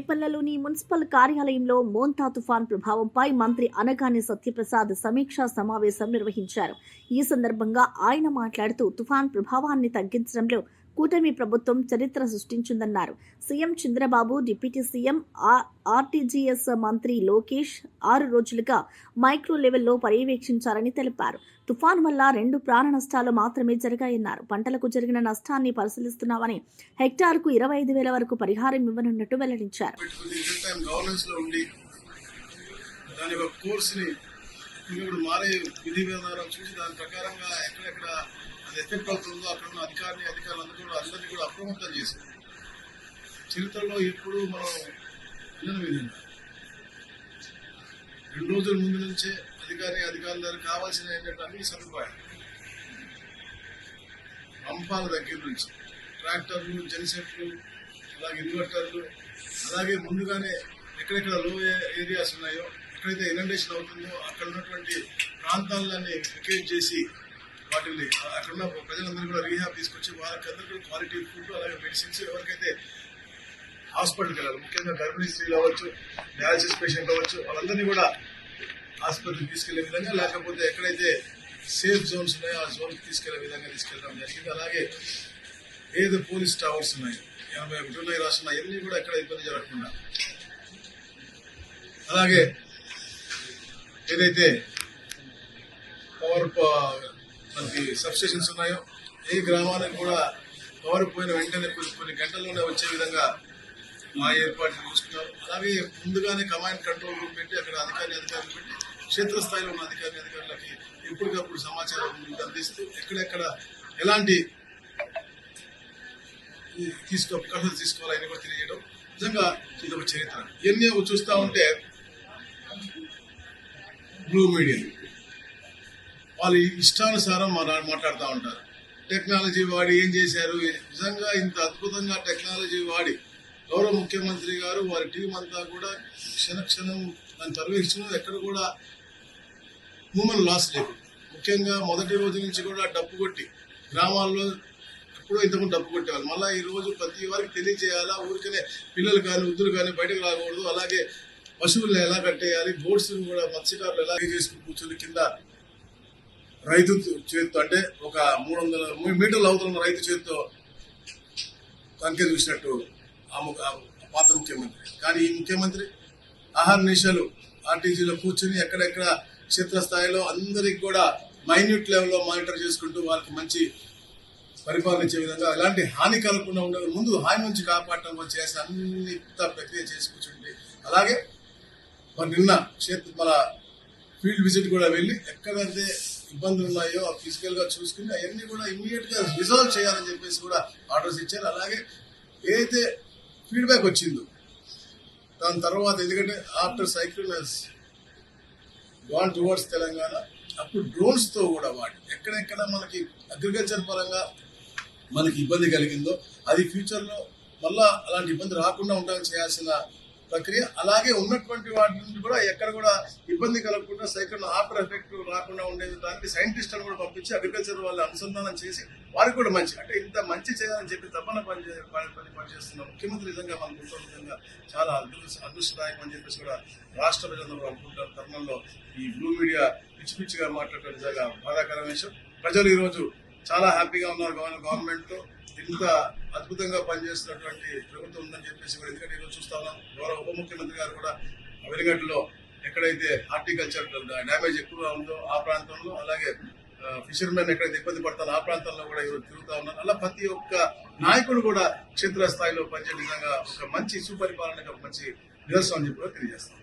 రేపల్లెలోని municipal కార్యాలయంలో మోంతా తుఫాన్ ప్రభావంపై మంత్రి అనగాని సత్యప్రసాద్ సమీక్షా సమావేశం నిర్వహించారు. ఈ సందర్భంగా ఆయన మాట్లాడుతూ తుఫాన్ ప్రభావాన్ని తగ్గించడంలో కూటమి ప్రభుత్వం చరిత్ర సృష్టించిందన్నారు. CM Chandrababu, deputy CM, RTGS మంత్రి లోకేష్ 6 రోజులుగా మైక్రో లెవెల్లో పర్యవేక్షించారని తెలిపారు. తుఫాన్ వల్ల 2 ప్రాణ నష్టాలు మాత్రమే జరిగాయన్నారు. పంటలకు జరిగిన నష్టాన్ని పరిశీలిస్తున్నామని, హెక్టార్కు 25,000 వరకు పరిహారం ఇవ్వనున్నట్టు వెల్లడించారు. ఎఫెక్ట్ అవుతుందో అక్కడ ఉన్న అధికారులందరినీ కూడా అప్రమత్తం చేశారు. చరిత్రలో ఎప్పుడు మనం వినని విధంగా 2 రోజుల ముందు నుంచే అధికారులు కావాల్సిన ఏంటంటే అన్ని సదుపాయాలు, పంపాల దగ్గర నుంచి ట్రాక్టర్లు, జెన్సెట్లు, అలాగే ఇన్వర్టర్లు, అలాగే ముందుగానే ఎక్కడెక్కడ లో ఏరియాస్ ఉన్నాయో, ఎక్కడైతే ఇనండేషన్ అవుతుందో అక్కడ ఉన్నటువంటి ప్రాంతాలన్నీ వికేట్ చేసి వాటిని అక్కడున్న ప్రజలందరూ కూడా రీహాబ్ తీసుకొచ్చి వాళ్ళకందరూ క్వాలిటీ ఫుడ్, అలాగే మెడిసిన్స్, ఎవరికైతే హాస్పిటల్కి వెళ్ళాలి, ముఖ్యంగా గర్భిణీ స్త్రీలు అవ్వచ్చు, డయాలసిస్ పేషెంట్ అవ్వచ్చు, వాళ్ళందరినీ కూడా ఆసుపత్రికి తీసుకెళ్లే విధంగా, లేకపోతే ఎక్కడైతే సేఫ్ జోన్స్ ఉన్నాయో ఆ జోన్కి తీసుకెళ్లే విధంగా తీసుకెళ్ళడం జరిగింది. అలాగే ఏదో పోలీస్ టవర్స్ ఉన్నాయి, 81 ఉన్నాయి రాష్ట్రంలో, అవన్నీ కూడా ఎక్కడ ఇబ్బంది జరగకుండా, అలాగే ఏదైతే మనకి సబ్స్టేషన్స్ ఉన్నాయో ఏ గ్రామానికి కూడా పవర్ పోయిన వెంటనే కొన్ని గంటల్లోనే వచ్చే విధంగా ఆ ఏర్పాట్లు చూస్తున్నారు. అలాగే ముందుగానే కమాండ్ కంట్రోల్ రూమ్ పెట్టి అక్కడ అధికారులు పెట్టి క్షేత్రస్థాయిలో ఉన్న అధికారులకి ఎప్పటికప్పుడు సమాచారం అందిస్తూ ఎక్కడెక్కడ ఎలాంటి ప్రికాషన్స్ తీసుకోవాలని కూడా తెలియజేయడం నిజంగా ఇది ఒక చరిత్ర. ఇవన్నీ చూస్తూ ఉంటే బ్లూ మీడియా వాళ్ళు ఇష్టానుసారం మాట్లాడుతూ ఉంటారు. టెక్నాలజీ వాడి ఏం చేశారు, నిజంగా ఇంత అద్భుతంగా టెక్నాలజీ వాడి గౌరవ ముఖ్యమంత్రి గారు వారి టీం అంతా కూడా క్షణక్షణం దాన్ని పర్యవేక్షణ ఎక్కడ కూడా హ్యూమన్ లాస్ లేదు. ముఖ్యంగా మొదటి రోజు నుంచి కూడా డప్పు కొట్టి గ్రామాల్లో ఎప్పుడో ఇంతకుముందు డప్పు కొట్టేవాళ్ళు, మళ్ళీ ఈ రోజు ప్రతి వారికి తెలియజేయాలా, ఊరికనే పిల్లలు కానీ వృద్ధులు కానీ బయటకు రాకూడదు, అలాగే పశువులను ఎలా కట్టేయాలి, బోట్స్ కూడా మత్స్యకారులు ఎలా చేసుకుని కూర్చొని కింద రైతు చేతితో, అంటే ఒక 300 మీటర్ల అవతల ఉన్న రైతు చేతితో కంకె చూసినట్టు పాత ముఖ్యమంత్రి. కానీ ఈ ముఖ్యమంత్రి ఆహార నిమిషాలు ఆర్టీజీలో కూర్చొని ఎక్కడెక్కడ క్షేత్రస్థాయిలో అందరికి కూడా మైన్యూట్ లెవెల్లో మానిటర్ చేసుకుంటూ వాళ్ళకి మంచి పరిపాలన ఇచ్చే విధంగా, ఎలాంటి హాని కలగకుండా ఉండే ముందు హాని నుంచి కాపాడటం చేసిన అన్ని ప్రక్రియ చేసి కూర్చుంటే, అలాగే నిన్న మన ఫీల్డ్ విజిట్ కూడా వెళ్ళి ఎక్కడైతే ఇబ్బందులు ఉన్నాయో ఫిజికల్ గా చూసుకుని అవన్నీ కూడా ఇమ్మీడియట్ గా రిజాల్వ్ చేయాలని చెప్పేసి కూడా ఆర్డర్స్ ఇచ్చారు. అలాగే ఏదైతే ఫీడ్బ్యాక్ వచ్చిందో దాని తర్వాత, ఎందుకంటే after cyclone has gone towards Telangana, అప్పుడు డ్రోన్స్ తో కూడా వాడి ఎక్కడెక్కడ మనకి అగ్రికల్చర్ పరంగా మనకి ఇబ్బంది కలిగిందో అది ఫ్యూచర్ లో మళ్ళా అలాంటి ఇబ్బంది రాకుండా ఉండాలని చేయాల్సిన ప్రక్రియ, అలాగే ఉన్నటువంటి వాటి నుంచి కూడా ఎక్కడ కూడా ఇబ్బంది కలగకుండా సైక్లోన్ ఆఫ్టర్ ఎఫెక్ట్ రాకుండా ఉండేది దానికి సైంటిస్టులను కూడా పంపించి అగ్రికల్చర్ వాళ్ళు అనుసంధానం చేసి వారికి కూడా మంచి, అంటే ఇంత మంచి చేయాలని చెప్పి తప్పన పనిచేస్తున్న ముఖ్యమంత్రి నిజంగా మన గుంటూరు నిజంగా చాలా అదృష్టదాయకం అని చెప్పేసి కూడా రాష్ట్ర ప్రజలందరూ అనుకుంటారు. తరుణంలో ఈ బ్లూ మీడియా పిచ్చి పిచ్చిగా మాట్లాడటం నిజంగా బాధాకరమైన విషయం. ప్రజలు ఈరోజు చాలా హ్యాపీగా ఉన్నారు గవర్నమెంట్ తో, ఇంత అద్భుతంగా పనిచేస్తున్నటువంటి ప్రభుత్వం ఉందని చెప్పేసి కూడా. ఎందుకంటే ఈరోజు చూస్తా ఉన్నాం, గౌరవ ఉప ముఖ్యమంత్రి గారు కూడా వెలిగడ్డలో ఎక్కడైతే హార్టికల్చర్ డ్యామేజ్ ఎక్కువగా ఉందో ఆ ప్రాంతంలో, అలాగే ఫిషర్మెన్ ఎక్కడైతే ఇబ్బంది పడతారో ఆ ప్రాంతంలో కూడా ఈరోజు తిరుగుతా ఉన్నారు. అలా ప్రతి ఒక్క నాయకుడు కూడా క్షేత్రస్థాయిలో పనిచేయడం నిజంగా ఒక మంచి సుపరిపాలనకు మంచి నిదర్శనం అని చెప్పి తెలియజేస్తాం.